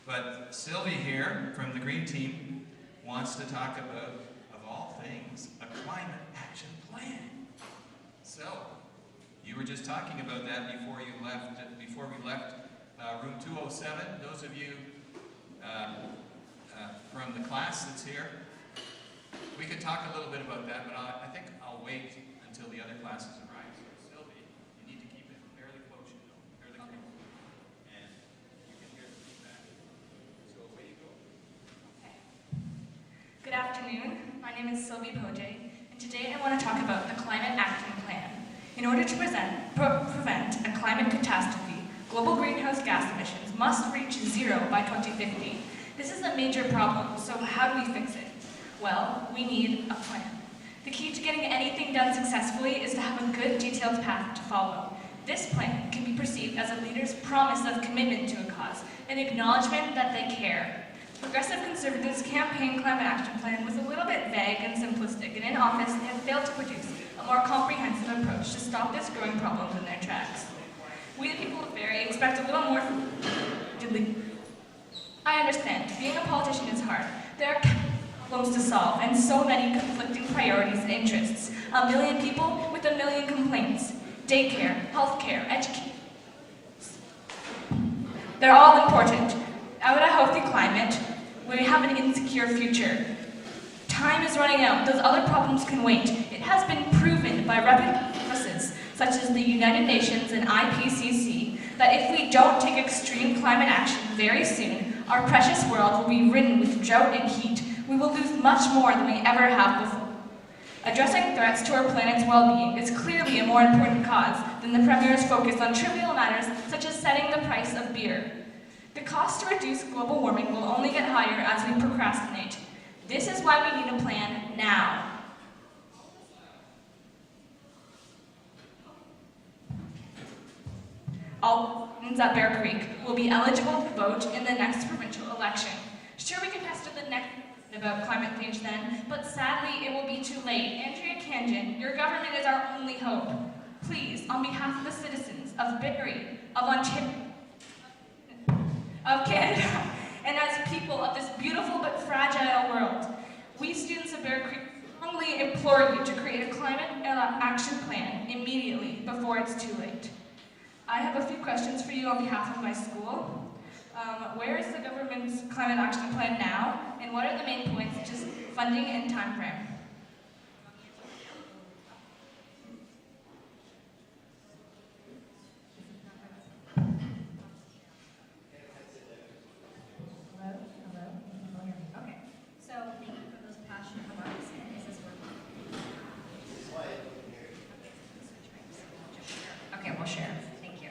But Sylvie here from the Green Team wants to talk about, of all things, a climate action plan. So, you were just talking about that before we left room 207. Those of you from the class that's here, we could talk a little bit about that, but I think I'll wait until the other classes arrive. So, Sylvie, you need to keep it fairly close, fairly close. And you can hear the feedback. So away you go. Okay. Good afternoon. My name is Sylvie Pojay, and today I want to talk about the Climate Action Plan. In order to prevent a climate catastrophe, global greenhouse gas emissions must reach zero by 2050. This is a major problem, so how do we fix it? Well, we need a plan. The key to getting anything done successfully is to have a good, detailed path to follow. This plan can be perceived as a leader's promise of commitment to a cause, an acknowledgement that they care. Progressive Conservatives' campaign climate action plan was a little bit vague and simplistic, and in office they have failed to produce a more comprehensive approach to stop this growing problem in their tracks. We, the people of Barrie, expect a little more from I understand, being a politician is hard. There are problems to solve, and so many conflicting priorities and interests. A million people with a million complaints. Daycare, healthcare, education. They're all important. Without a healthy climate, we have an insecure future. Time is running out. Those other problems can wait. It has been proven by reputable sources, such as the United Nations and IPCC, that if we don't take extreme climate action very soon, our precious world will be ridden with drought and heat. We will lose much more than we ever have before. Addressing threats to our planet's well-being is clearly a more important cause than the Premier's focus on trivial matters such as setting the price of beer. The cost to reduce global warming will only get higher as we procrastinate. This is why we need a plan now. All citizens at Bear Creek will be eligible to vote in the next provincial election. Sure, we can pass to the next about climate change then, but sadly it will be too late. Andrea Kanjan, your government is our only hope. Please, on behalf of the citizens of Barrie, of Ontario, of Canada, and as people of this beautiful but fragile world, we students of Bear Creek strongly implore you to create a climate action plan immediately before it's too late. I have a few questions for you on behalf of my school. Where is the government's climate action plan now, and what are the main points, such as funding and time frame? Okay. So thank you for those passionate remarks. Is this working? Okay, we'll share. Thank you.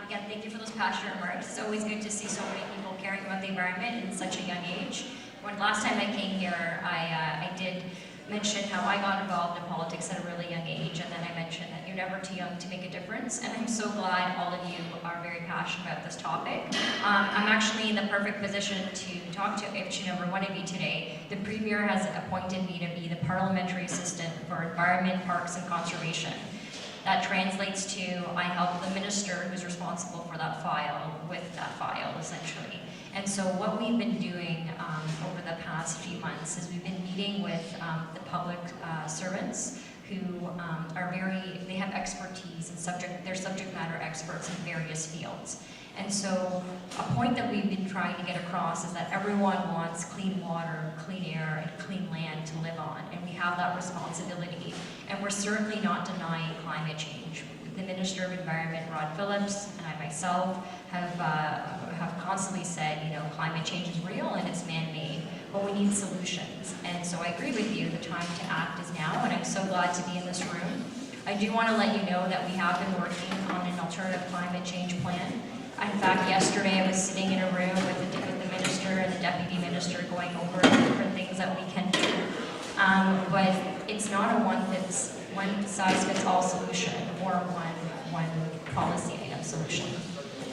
Yeah, thank you for those passionate remarks. It's always good to see so many people caring about the environment in such a young age. When last time I came here, I did mention how I got involved in politics at a really young age, and then I mentioned that you're never too young to make a difference, and I'm so glad all of you are very passionate about this topic. I'm actually in the perfect position to talk to each and every one of you today. The Premier has appointed me to be the Parliamentary Assistant for Environment, Parks and Conservation. That translates to I help the minister who's responsible for that file with that file, essentially. And so what we've been doing over the past few months is we've been meeting with the public servants who they have expertise in they're subject matter experts in various fields. And so a point that we've been trying to get across is that everyone wants clean water, clean air, and clean land to live on, and we have that responsibility. And we're certainly not denying climate change. The Minister of Environment, Rod Phillips, and I myself have constantly said, climate change is real and it's man-made, but we need solutions. And so I agree with you, the time to act is now, and I'm so glad to be in this room. I do want to let you know that we have been working on an alternative climate change plan. In fact, yesterday I was sitting in a room with the minister and the deputy minister going over the different things that we can do. But it's not a one-size-fits-all solution or one policy item solution.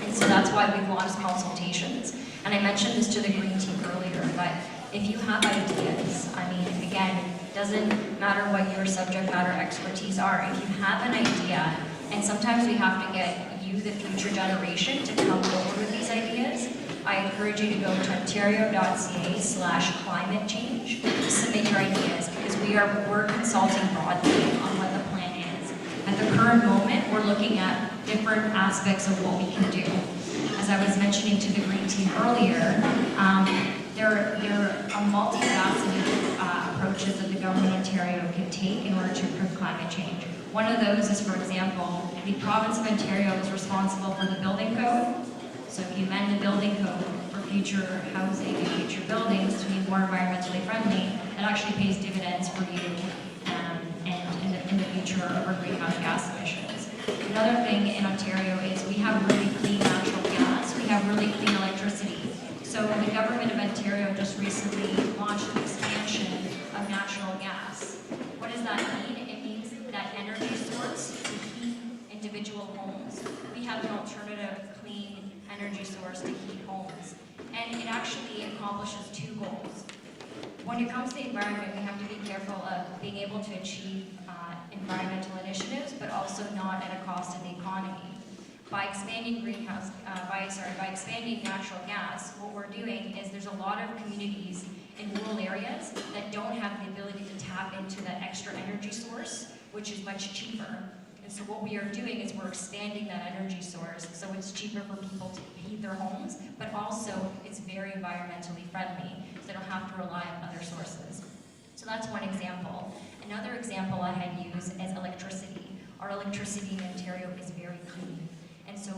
And so that's why we've launched consultations. And I mentioned this to the Green Team earlier, but if you have ideas, again, it doesn't matter what your subject matter expertise are. If you have an idea, and sometimes we have to get you, the future generation, to come forward with these ideas, I encourage you to go to ontario.ca/climate change to submit your ideas, because we're consulting broadly on what the plan is. At the current moment, we're looking at different aspects of what we can do. As I was mentioning to the Green Team earlier, there are multifaceted approaches that the government of Ontario can take in order to improve climate change. One of those is, for example, the province of Ontario is responsible for the building code. So if you amend the building code for future housing and future buildings to be more environmentally friendly, it actually pays dividends for you and in the future of our greenhouse gas emissions. Another thing in Ontario is we have really clean natural gas. We have really clean electricity. So the government of Ontario just recently launched an expansion of natural gas. What does that mean? It means that energy source to heat individual homes. We have an alternative clean energy source to heat homes. And it actually accomplishes two goals. When it comes to the environment, we have to be careful of being able to achieve environmental initiatives, but also not at a cost of the economy. By expanding by expanding natural gas, what we're doing is there's a lot of communities in rural areas that don't have the ability to tap into that extra energy source, which is much cheaper. And so what we are doing is we're expanding that energy source so it's cheaper for people to heat their homes, but also it's very environmentally friendly, so they don't have to rely on other sources. So that's one example. Another example I had used is electricity. Our electricity in Ontario is very clean. And so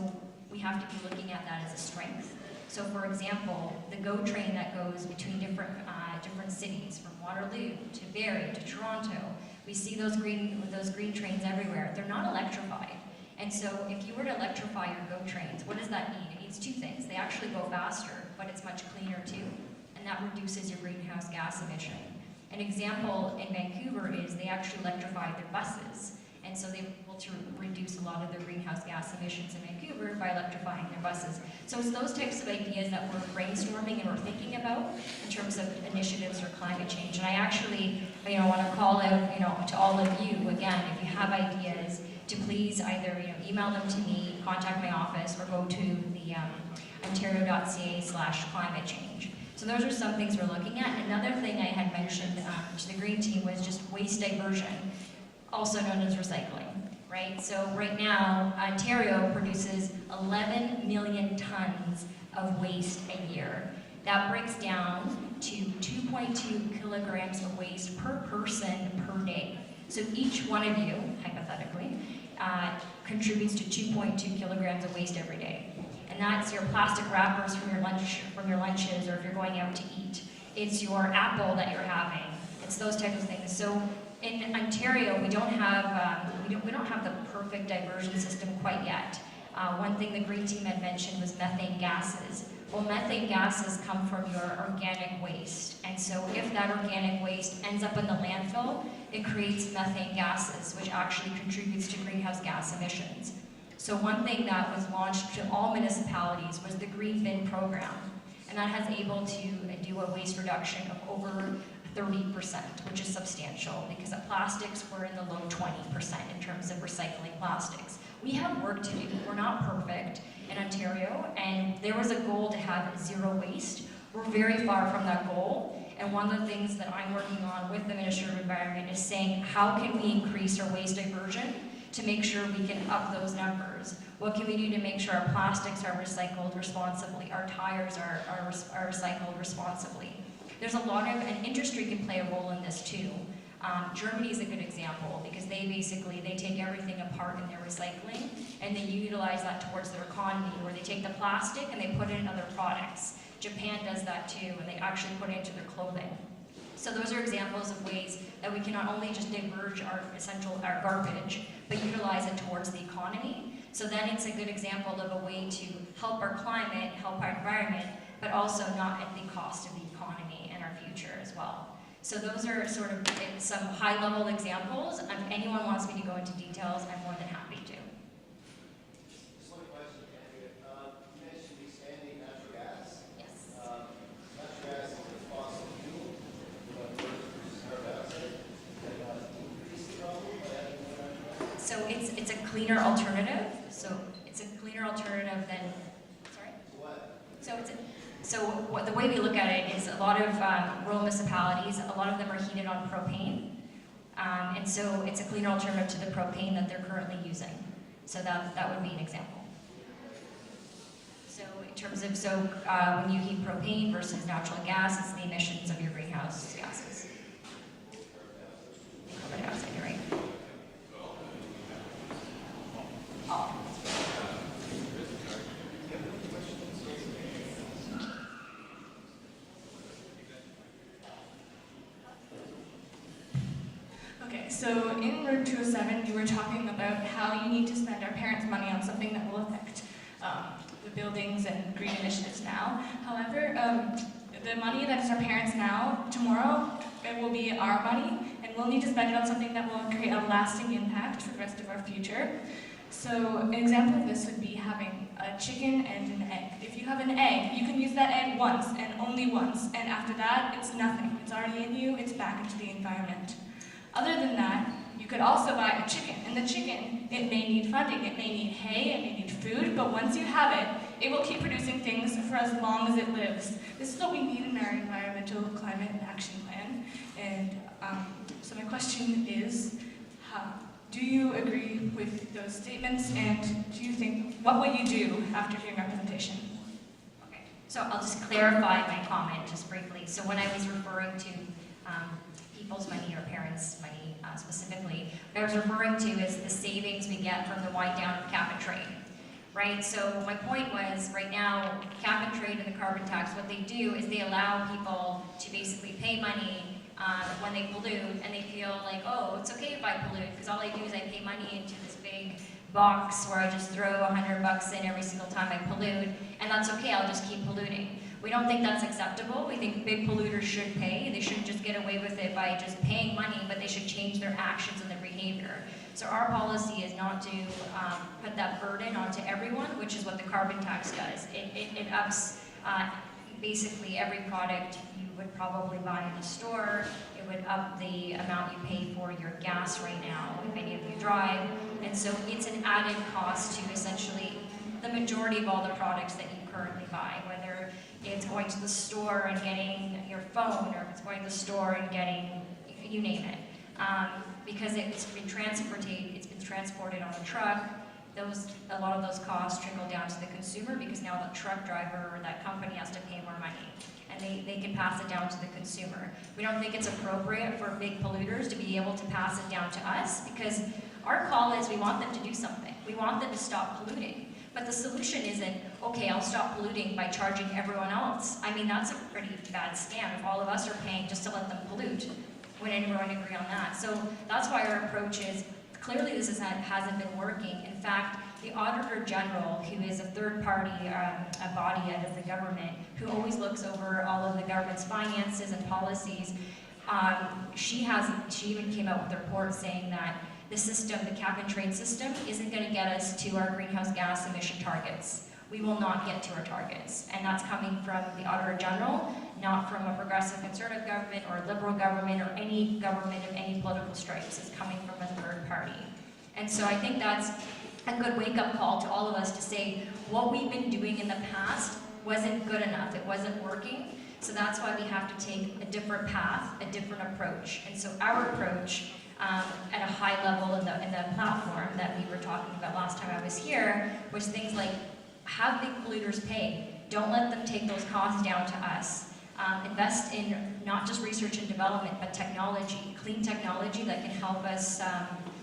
we have to be looking at that as a strength. So for example, the GO train that goes between different cities, from Waterloo to Barrie to Toronto, we see those green trains everywhere. They're not electrified. And so if you were to electrify your GO trains, what does that mean? It means two things. They actually go faster, but it's much cleaner too. And that reduces your greenhouse gas emission. An example in Vancouver is they actually electrified their buses. And so they were able to reduce a lot of their greenhouse gas emissions in Vancouver by electrifying their buses. So it's those types of ideas that we're brainstorming and we're thinking about in terms of initiatives for climate change. And I actually, want to call out, to all of you, again, if you have ideas, to please either, email them to me, contact my office, or go to the ontario.ca/climate change. So those are some things we're looking at. Another thing I had mentioned to the Green Team was just waste diversion, also known as recycling, right? So right now, Ontario produces 11 million tons of waste a year. That breaks down to 2.2 kilograms of waste per person per day. So each one of you, hypothetically, contributes to 2.2 kilograms of waste every day. And that's your plastic wrappers from your lunches, or if you're going out to eat. It's your apple that you're having. It's those types of things. So in Ontario, we don't have the perfect diversion system quite yet. One thing the Green Team had mentioned was methane gases. Well, methane gases come from your organic waste. And so if that organic waste ends up in the landfill, it creates methane gases, which actually contributes to greenhouse gas emissions. So one thing that was launched to all municipalities was the Green Bin program. And that has able to do a waste reduction of over 30%, which is substantial, because the plastics were in the low 20% in terms of recycling plastics. We have work to do. We're not perfect in Ontario, and there was a goal to have zero waste. We're very far from that goal, and one of the things that I'm working on with the Ministry of Environment is saying, how can we increase our waste diversion to make sure we can up those numbers? What can we do to make sure our plastics are recycled responsibly, our tires are recycled responsibly? There's a lot of, and industry can play a role in this too. Germany is a good example, because they take everything apart in their recycling and they utilize that towards their economy, where they take the plastic and they put it in other products. Japan does that too, and they actually put it into their clothing. So those are examples of ways that we can not only just diverge our garbage, but utilize it towards the economy. So then it's a good example of a way to help our climate, help our environment, but also not at the cost of the economy and our future as well. So those are sort of some high-level examples. If anyone wants me to go into details, I'm more than happy to. Just one question, Andrea. You mentioned expanding natural gas. Yes. Natural gas is a fossil fuel, but produces carbon dioxide. Increase the problem by adding more natural gas? So it's a cleaner alternative. So it's a cleaner alternative than, sorry? What? So So the way we look at it is a lot of rural municipalities, a lot of them are heated on propane. And so it's a cleaner alternative to the propane that they're currently using. So that would be an example. So in terms of, when you heat propane versus natural gas, it's the emissions of your greenhouse gases. Carbon dioxide, you're right. Oh. Okay, so in Road 207, you were talking about how you need to spend our parents' money on something that will affect the buildings and green initiatives now. However, the money that is our parents now, tomorrow, it will be our money, and we'll need to spend it on something that will create a lasting impact for the rest of our future. So an example of this would be having a chicken and an egg. If you have an egg, you can use that egg once and only once, and after that, it's nothing. It's already in you, it's back into the environment. Other than that, you could also buy a chicken, and the chicken, it may need funding, it may need hay, it may need food, but once you have it, it will keep producing things for as long as it lives. This is what we need in our environmental climate action plan, and so my question is, do you agree with those statements, and do you think, what will you do after hearing our presentation? Okay, so I'll just clarify my comment just briefly. So when I was referring to people's money or parents' money specifically, what I was referring to is the savings we get from the wind down of cap and trade, right? So my point was, right now, cap and trade and the carbon tax, what they do is they allow people to basically pay money when they pollute, and they feel like, oh, it's okay if I pollute, because all I do is I pay money into this big box where I just throw $100 in every single time I pollute, and that's okay, I'll just keep polluting. We don't think that's acceptable. We think big polluters should pay. They shouldn't just get away with it by just paying money, but they should change their actions and their behavior. So our policy is not to put that burden onto everyone, which is what the carbon tax does. It ups basically every product you would probably buy in the store. It would up the amount you pay for your gas right now, if any of you drive. And so it's an added cost to essentially the majority of all the products that you currently buy, whether it's going to the store and getting your phone, or if it's going to the store and getting, you name it. Because it's been transported on a truck, a lot of those costs trickle down to the consumer, because now the truck driver or that company has to pay more money, and they can pass it down to the consumer. We don't think it's appropriate for big polluters to be able to pass it down to us, because our call is we want them to do something. We want them to stop polluting. But the solution isn't, okay, I'll stop polluting by charging everyone else. I mean, that's a pretty bad scam if all of us are paying just to let them pollute. Would anyone agree on that? So that's why our approach is, clearly this hasn't been working. In fact, the Auditor General, who is a third party, a body out of the government, who always looks over all of the government's finances and policies, she even came out with a report saying that the system, the cap and trade system, isn't going to get us to our greenhouse gas emission targets. We will not get to our targets. And that's coming from the Auditor General, not from a progressive conservative government or a liberal government or any government of any political stripes. It's coming from a third party. And so I think that's a good wake-up call to all of us to say what we've been doing in the past wasn't good enough. It wasn't working. So that's why we have to take a different path, a different approach. And so our approach at a high level in the platform that we were talking about last time I was here was things like, have big polluters pay. Don't let them take those costs down to us. Invest in not just research and development, but technology, clean technology that can help us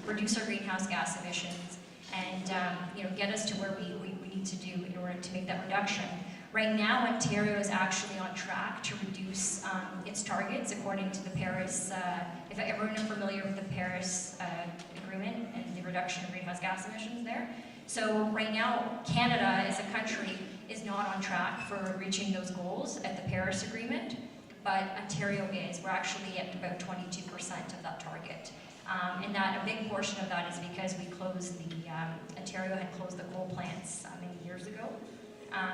reduce our greenhouse gas emissions and get us to where we need to do in order to make that reduction. Right now, Ontario is actually on track to reduce its targets according to the Paris, if everyone is familiar with the Paris Agreement and the reduction of greenhouse gas emissions there. So right now, Canada as a country is not on track for reaching those goals at the Paris Agreement, but Ontario is. We're actually at about 22% of that target. And that a big portion of that is because we closed Ontario had closed the coal plants many years ago.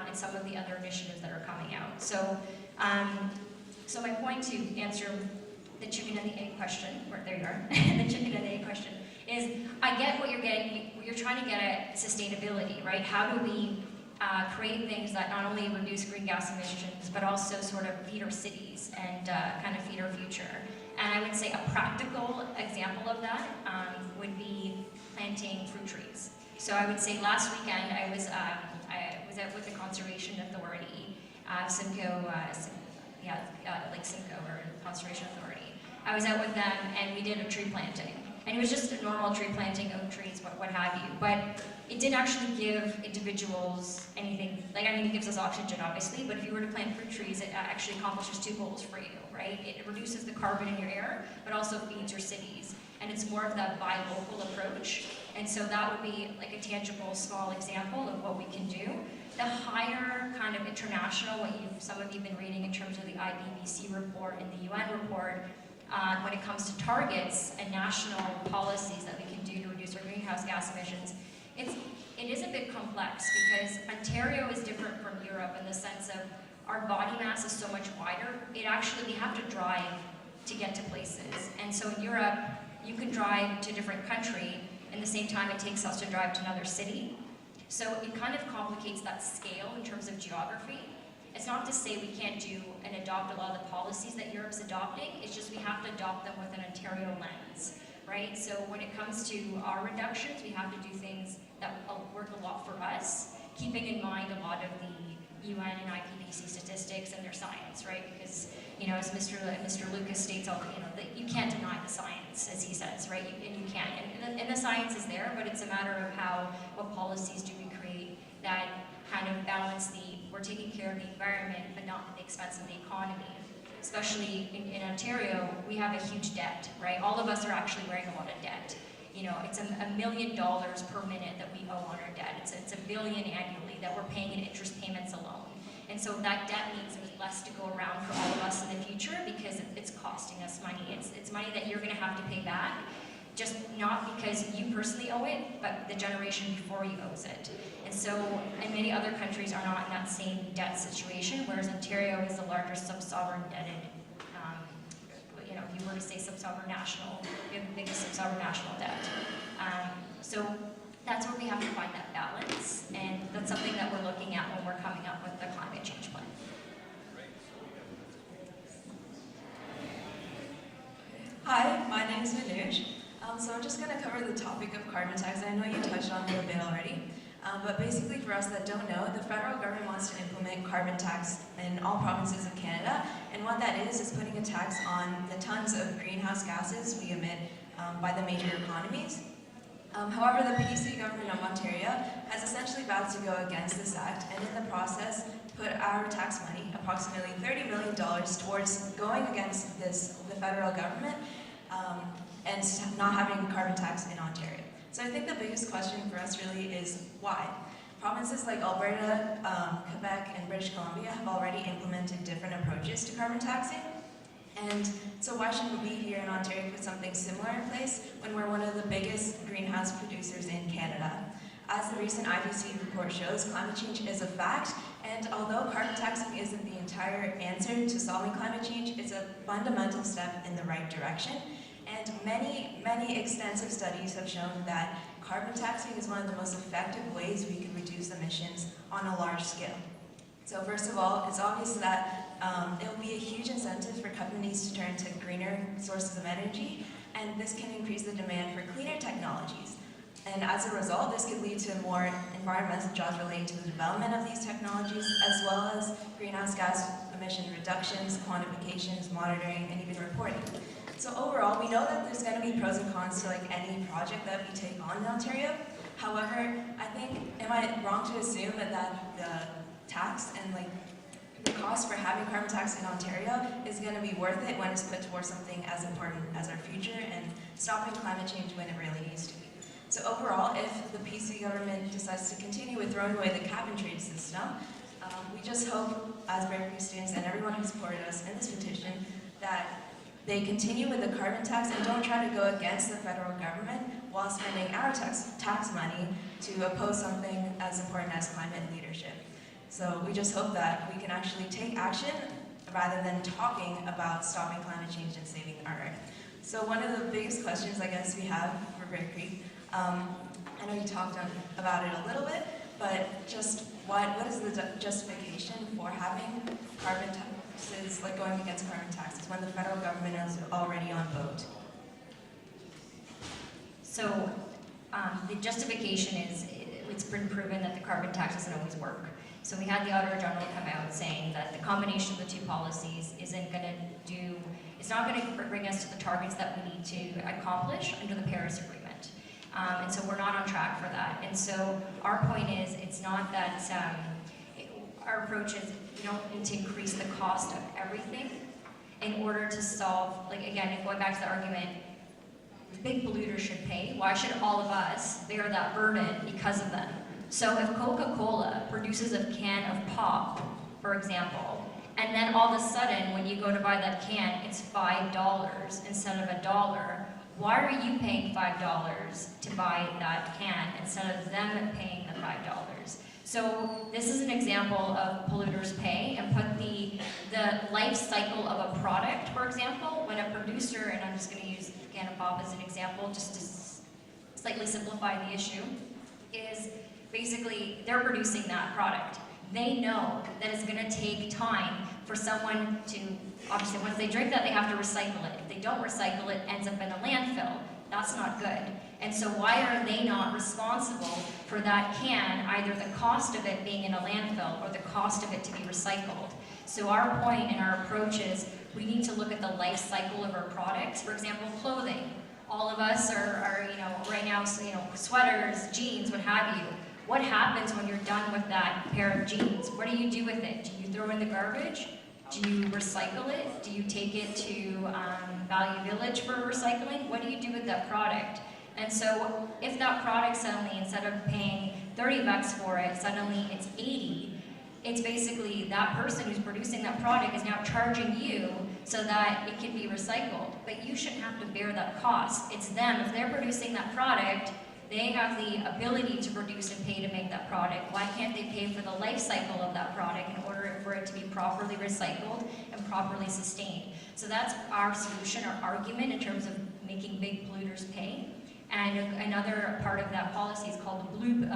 And some of the other initiatives that are coming out. So, so my point to answer the chicken and the egg question, or there you are, the chicken and the egg question, is I get what you're getting. You're trying to get at sustainability, right? How do we create things that not only reduce green gas emissions, but also sort of feed our cities and kind of feed our future. And I would say a practical example of that would be planting fruit trees. So I would say last weekend I was out with the Conservation Authority, Simcoe, like Simcoe or Conservation Authority. I was out with them and we did a tree planting. And it was just a normal tree planting, oak trees, what have you. But it didn't actually give individuals anything, like I mean it gives us oxygen obviously, but if you were to plant fruit trees, it actually accomplishes two goals for you, right? It reduces the carbon in your air, but also feeds your cities. And it's more of that buy local approach. And so that would be like a tangible, small example of what we can do. The higher kind of international, some of you have been reading in terms of the IPCC report and the UN report, when it comes to targets and national policies that we can do to reduce our greenhouse gas emissions, it is a bit complex because Ontario is different from Europe in the sense of our body mass is so much wider. We have to drive to get to places. And so in Europe, you can drive to a different country in the same time it takes us to drive to another city. So it kind of complicates that scale in terms of geography. It's not to say we can't do and adopt a lot of the policies that Europe's adopting, it's just we have to adopt them with an Ontario lens, right? So when it comes to our reductions, we have to do things that work a lot for us, keeping in mind a lot of the UN and IPCC statistics and their science, right? Because, as Mr. Lucas states, that you can't deny the science, as he says, right? And you can't. And the science is there, but it's a matter of what policies do we create that kind of balance we're taking care of the environment, but not at the expense of the economy. Especially in Ontario, we have a huge debt, right? All of us are actually wearing a lot of debt. It's $1 million per minute that we owe on our debt. It's $1 billion annually that we're paying in interest payments alone. And so that debt means there's less to go around for all of us in the future because it's costing us money. It's money that you're gonna have to pay back, just not because you personally owe it, but the generation before you owes it. And so, and many other countries are not in that same debt situation, whereas Ontario is the largest sub-sovereign debted, if you were to say sub-sovereign national, we have the biggest sub-sovereign national debt. So that's where we have to find that balance, and that's something that we're looking at when we're coming up with the climate change plan. Hi, my name is Manoj. So I'm just going to cover the topic of carbon tax. I know you touched on it a bit already, but basically for us that don't know, the federal government wants to implement carbon tax in all provinces of Canada, and what that is putting a tax on the tons of greenhouse gases we emit by the major economies. However, the PC government of Ontario has essentially vowed to go against this act, and in the process put our tax money, approximately $30 million, towards going against the federal government and not having a carbon tax in Ontario. So I think the biggest question for us really is why? Provinces like Alberta, Quebec, and British Columbia have already implemented different approaches to carbon taxing. And so why shouldn't we here in Ontario put something similar in place when we're one of the biggest greenhouse producers in Canada? As the recent IPCC report shows, climate change is a fact, and although carbon taxing isn't the entire answer to solving climate change, it's a fundamental step in the right direction. And many extensive studies have shown that carbon taxing is one of the most effective ways we can reduce emissions on a large scale. So first of all, it's obvious that it will be a huge incentive for companies to turn to greener sources of energy, and this can increase the demand for cleaner technologies. And as a result, this could lead to more environmental jobs related to the development of these technologies, as well as greenhouse gas emission reductions, quantifications, monitoring, and even reporting. So overall, we know that there's going to be pros and cons to any project that we take on in Ontario. However, I think, am I wrong to assume that the tax and the cost for having carbon tax in Ontario is going to be worth it when it's put towards something as important as our future and stopping climate change when it really needs to be? So overall, if the PC government decides to continue with throwing away the cap-and-trade system, we just hope, as Berkeley students and everyone who supported us in this petition, that they continue with the carbon tax and don't try to go against the federal government while spending our tax money to oppose something as important as climate leadership. So we just hope that we can actually take action rather than talking about stopping climate change and saving our Earth. So one of the biggest questions I guess we have for Bear Creek, I know you talked about it a little bit, but just what is the justification for having carbon taxes, like going against carbon taxes, when the federal government is already on boat? So the justification is it's been proven that the carbon tax doesn't always work. So we had the Auditor General come out saying that the combination of the two policies isn't going to do, it's not going to bring us to the targets that we need to accomplish under the Paris Agreement. And so we're not on track for that. And so our point is, it's not that our approach is you don't need to increase the cost of everything in order to solve, like again, going back to the argument, the big polluters should pay. Why should all of us bear that burden because of them? So if Coca-Cola produces a can of pop, for example, and then all of a sudden when you go to buy that can, it's $5 instead of $1, why are you paying $5 to buy that can instead of them paying the $5? So this is an example of polluters pay, and put the life cycle of a product, for example, when a producer, and I'm just going to use the can of pop as an example just to slightly simplify the issue, is basically they're producing that product. They know that it's going to take time for someone to, obviously once they drink that, they have to recycle it. If they don't recycle it, it ends up in a landfill. That's not good. And so why are they not responsible for that can, either the cost of it being in a landfill or the cost of it to be recycled? So our point and our approach is we need to look at the life cycle of our products. For example, clothing. All of us are right now, sweaters, jeans, what have you. What happens when you're done with that pair of jeans? What do you do with it? Do you throw it in the garbage? Do you recycle it? Do you take it to Value Village for recycling? What do you do with that product? And so if that product suddenly, instead of paying $30 for it, suddenly it's $80, it's basically that person who's producing that product is now charging you so that it can be recycled. But you shouldn't have to bear that cost. It's them. If they're producing that product, they have the ability to produce and pay to make that product. Why can't they pay for the life cycle of that product in order for it to be properly recycled and properly sustained? So that's our solution, our argument in terms of making big polluters pay. And another part of that policy is called the Blue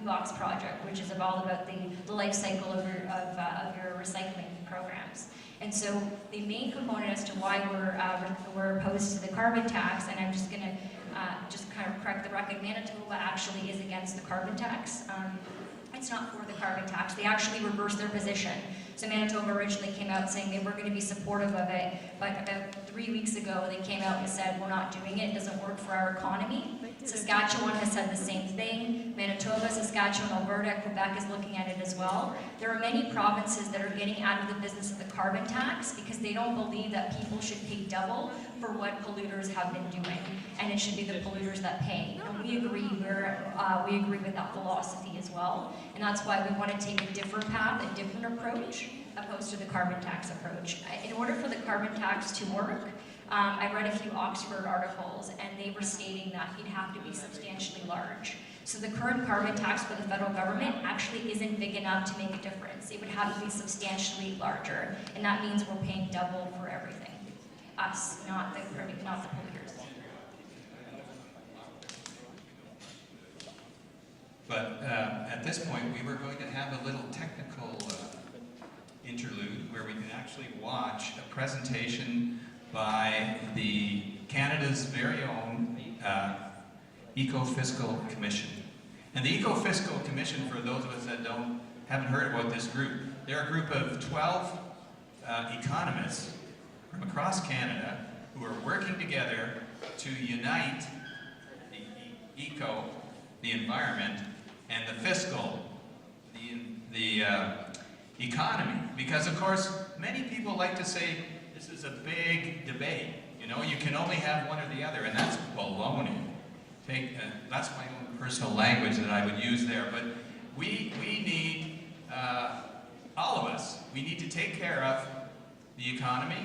Box Project, which is all about the life cycle of your recycling programs. And so the main component as to why we're opposed to the carbon tax, and I'm just going to just kind of correct the record, Manitoba actually is against the carbon tax. It's not for the carbon tax. They actually reversed their position. So Manitoba originally came out saying they were going to be supportive of it, but about 3 weeks ago they came out and said, we're not doing it, it doesn't work for our economy. Saskatchewan has said the same thing. Manitoba, Saskatchewan, Alberta, Quebec is looking at it as well. There are many provinces that are getting out of the business of the carbon tax because they don't believe that people should pay double for what polluters have been doing, and it should be the polluters that pay. And we agree with that philosophy as well, and that's why we want to take a different path, a different approach, opposed to the carbon tax approach. In order for the carbon tax to work, I read a few Oxford articles, and they were stating that you'd have to be substantially large. So the current carbon tax for the federal government actually isn't big enough to make a difference. It would have to be substantially larger, and that means we're paying double for everything. Us, not the polluters. But at this point, we were going to have a little technical interlude where we can actually watch a presentation by the Canada's very own Eco-Fiscal Commission. And the Eco-Fiscal Commission, for those of us that haven't heard about this group, they're a group of 12 economists from across Canada who are working together to unite the eco, the environment, and the fiscal, the economy. Because of course, many people like to say this is a big debate. You know, you can only have one or the other, and that's baloney. That's my own personal language that I would use there. But we need, all of us, we need to take care of the economy,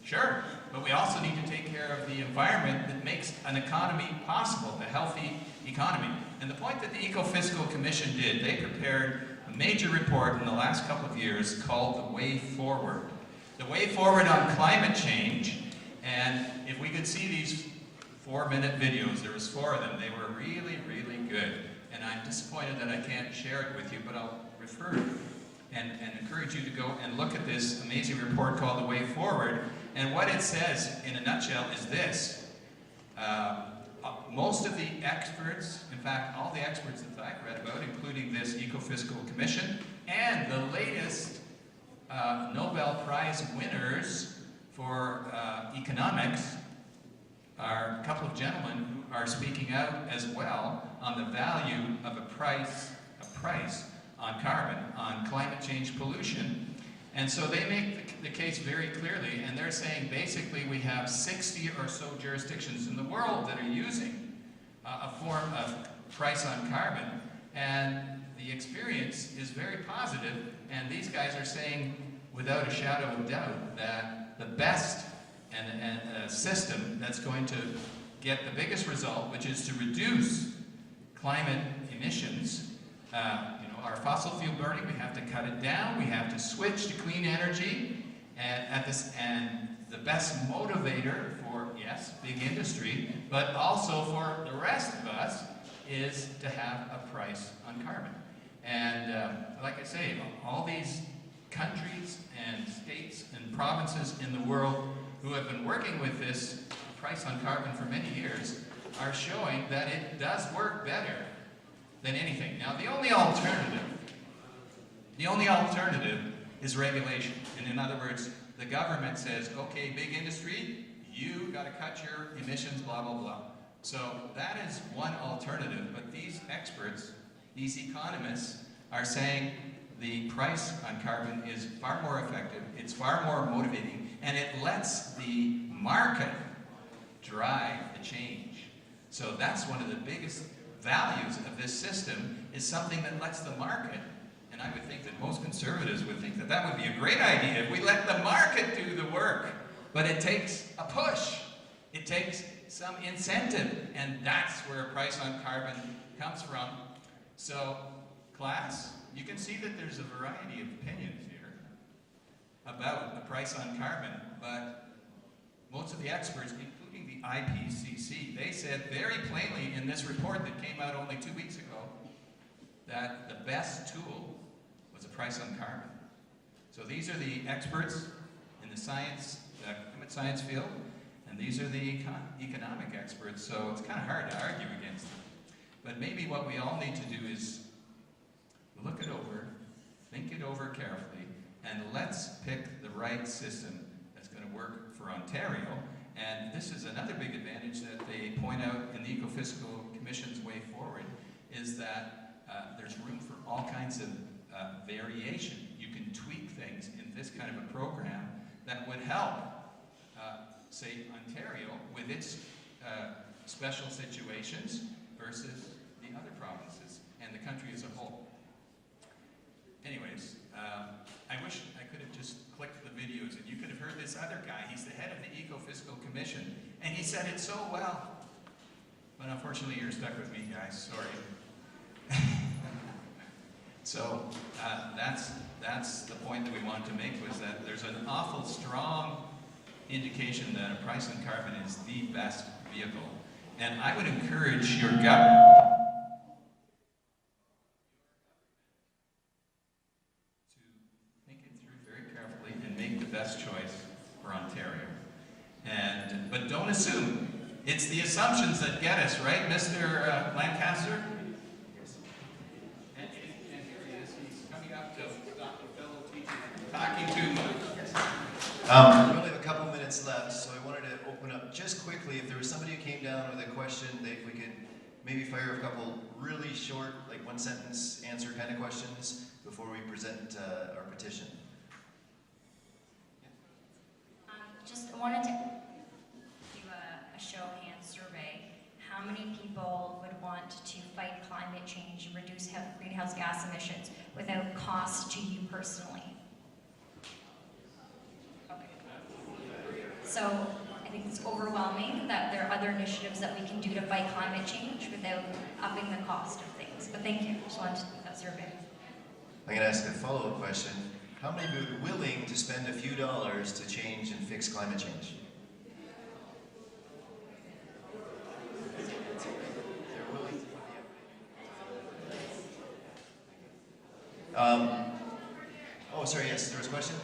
sure, but we also need to take care of the environment that makes an economy possible, a healthy economy. And the point that the Eco-Fiscal Commission did, they prepared a major report in the last couple of years called The Way Forward. The Way Forward on Climate Change, and if we could see these 4-minute videos. There was 4 of them. They were really, really good. And I'm disappointed that I can't share it with you, but I'll refer and encourage you to go and look at this amazing report called The Way Forward. And what it says, in a nutshell, is this. Most of the experts, in fact, all the experts that I've read about, including this Eco-Fiscal Commission, and the latest Nobel Prize winners for economics, are a couple of gentlemen who are speaking out as well on the value of a price on carbon, on climate change pollution. And so they make the case very clearly, and they're saying basically we have 60 or so jurisdictions in the world that are using a form of price on carbon, and the experience is very positive, and these guys are saying without a shadow of doubt that the best and a system that's going to get the biggest result, which is to reduce climate emissions. Our fossil fuel burning, we have to cut it down, we have to switch to clean energy, and the best motivator for, yes, big industry, but also for the rest of us, is to have a price on carbon. And like I say, all these countries and states and provinces in the world who have been working with this price on carbon for many years are showing that it does work better than anything. Now, the only alternative is regulation. And in other words, the government says, okay, big industry, you got to cut your emissions, blah, blah, blah. So that is one alternative, but these experts, these economists, are saying the price on carbon is far more effective, it's far more motivating, and it lets the market drive the change. So that's one of the biggest values of this system, is something that lets the market, and I would think that most conservatives would think that that would be a great idea if we let the market do the work. But it takes a push. It takes some incentive, and that's where a price on carbon comes from. So, class, you can see that there's a variety of opinions here about the price on carbon, but most of the experts, including the IPCC, they said very plainly in this report that came out only 2 weeks ago that the best tool was a price on carbon. So these are the experts in the science, the climate science field, and these are the economic experts, so it's kind of hard to argue against them. But maybe what we all need to do is look it over, think it over carefully, and let's pick the right system that's going to work for Ontario. And this is another big advantage that they point out in the Eco-Fiscal Commission's Way Forward, is that there's room for all kinds of variation. You can tweak things in this kind of a program that would help, say, Ontario with its special situations versus the other provinces and the country as a whole. Anyways, I wish I could have just clicked the videos and you could have heard this other guy. He's the head of the Eco-Fiscal Commission, and he said it so well. But unfortunately, you're stuck with me, guys. Sorry. So that's the point that we wanted to make, was that there's an awful strong indication that a price on carbon is the best vehicle. And I would encourage your government to think it through very carefully and make the best choice for Ontario. But don't assume. It's the assumptions that get us, right, Mr. Lancaster? And here he is. He's coming up to stop a fellow teacher talking to We only have a couple minutes left, so I wanted to open up just quickly. If there was somebody who came down with a question, if we could maybe fire a couple really short, like one sentence answer kind of questions before we present our petition. Just wanted to do a show of hands survey. How many people would want to fight climate change and reduce greenhouse gas emissions without cost to you personally? So I think it's overwhelming that there are other initiatives that we can do to fight climate change without upping the cost of things. But thank you. Just wanted to do that survey. I'm going to ask a follow-up question. How many would be willing to spend a few dollars to change and fix climate change? Oh, sorry, yes, there was a question?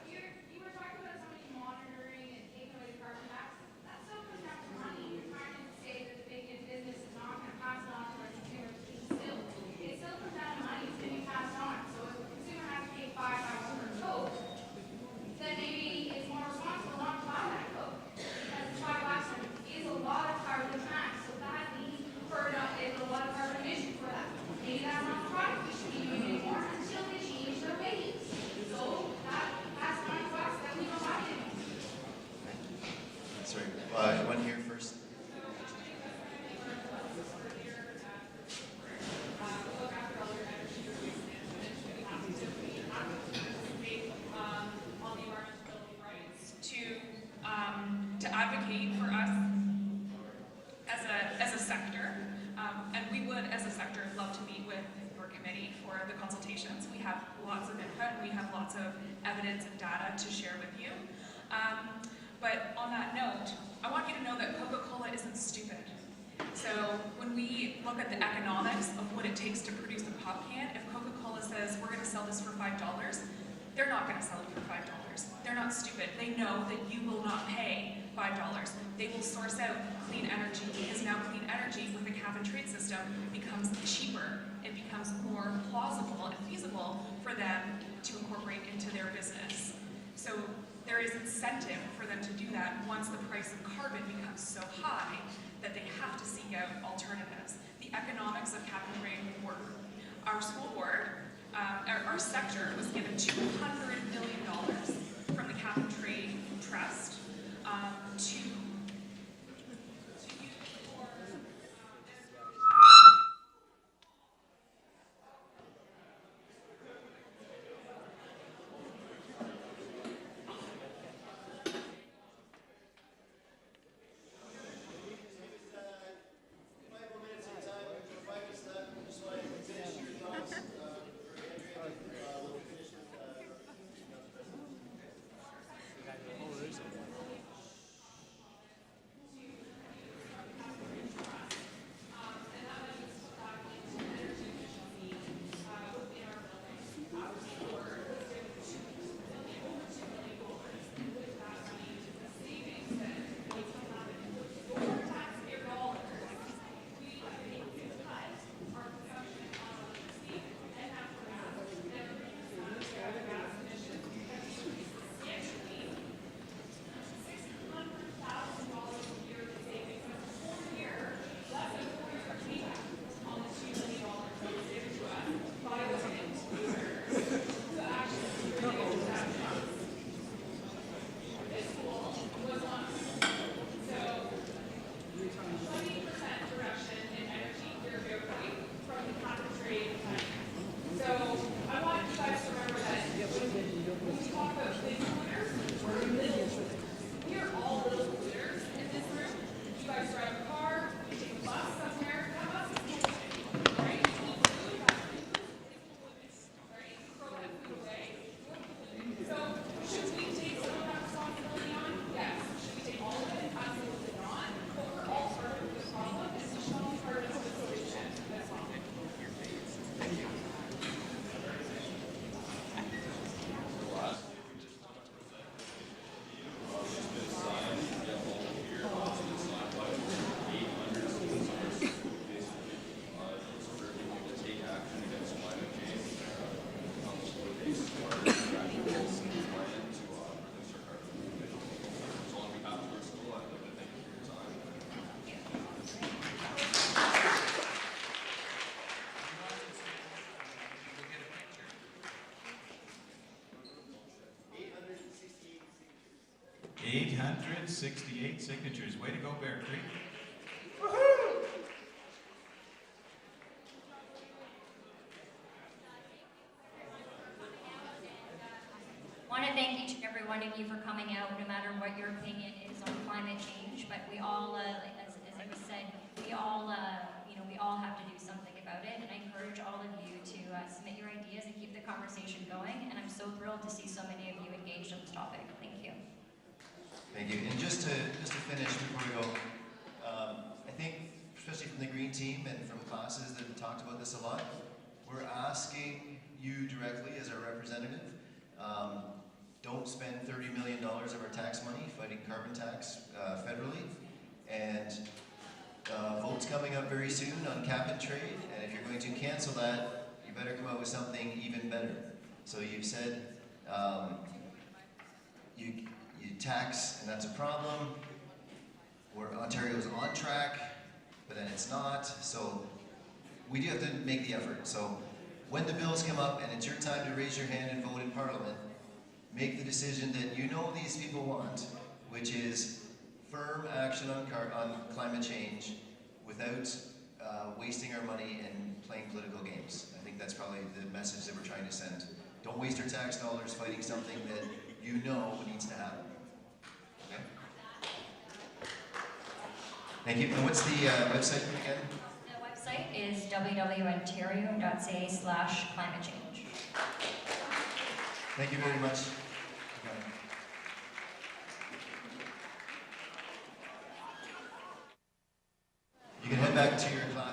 You were talking about somebody monitoring and taking away the carbon tax. That still comes down to money. You're trying to say that the big business is not going to pass it on to our consumers. It still comes down to money. It's going to be passed on. So if the consumer has to pay $5 for a Coke, then maybe it's more responsible not to buy that Coke. Because $5 is a lot of carbon tax. So that means is a lot of carbon emission for that. Maybe that's not the product. We should be doing it more until they change their ways. So that has money to us that we don't buy it anymore. Sorry, one here first. To advocate for us as a sector, and we would, as a sector, love to meet with your committee for the consultations. We have lots of input, and we have lots of evidence and data to share with you. But on that note, I want you to know that Coca-Cola isn't stupid. So when we look at the economics of what it takes to produce a pop can, if Coca-Cola says we're going to sell this for $5, they're not going to sell it for $5. They're not stupid. They know that you will not pay $5. They will source out clean energy, because now clean energy with the cap and trade system becomes cheaper. It becomes more plausible and feasible for them to incorporate into their business. So there is incentive for them to do that once the price of carbon becomes so high that they have to seek out alternatives. The economics of cap and trade work. Our school board, our sector was given $200 million from the Cap and Trade Trust to use for $868 signatures. Way to go, Bear Creek. I want to thank each and every one of you for coming out, no matter what your opinion is on climate change. But we all, as it was said, we all have to do something about it. And I encourage all of you to submit your ideas and keep the conversation going. And I'm so thrilled to see so many of you engaged on this topic. Thank you. Thank you. And just to finish before we go, I think, especially from the Green team and from classes that have talked about this a lot, we're asking you directly as our representative, don't spend $30 million of our tax money fighting carbon tax federally. And vote's coming up very soon on cap and trade, and if you're going to cancel that, you better come out with something even better. So you've said you tax, and that's a problem. Where Ontario's on track, but then it's not. So we do have to make the effort. So when the bills come up and it's your time to raise your hand and vote in Parliament, make the decision that you know these people want, which is firm action on climate change without wasting our money and playing political games. I think that's probably the message that we're trying to send. Don't waste our tax dollars fighting something that you know needs to happen. Okay? Thank you. And what's the website again? The website is www.ontario.ca/climate change. Thank you very much. You can head back to your class.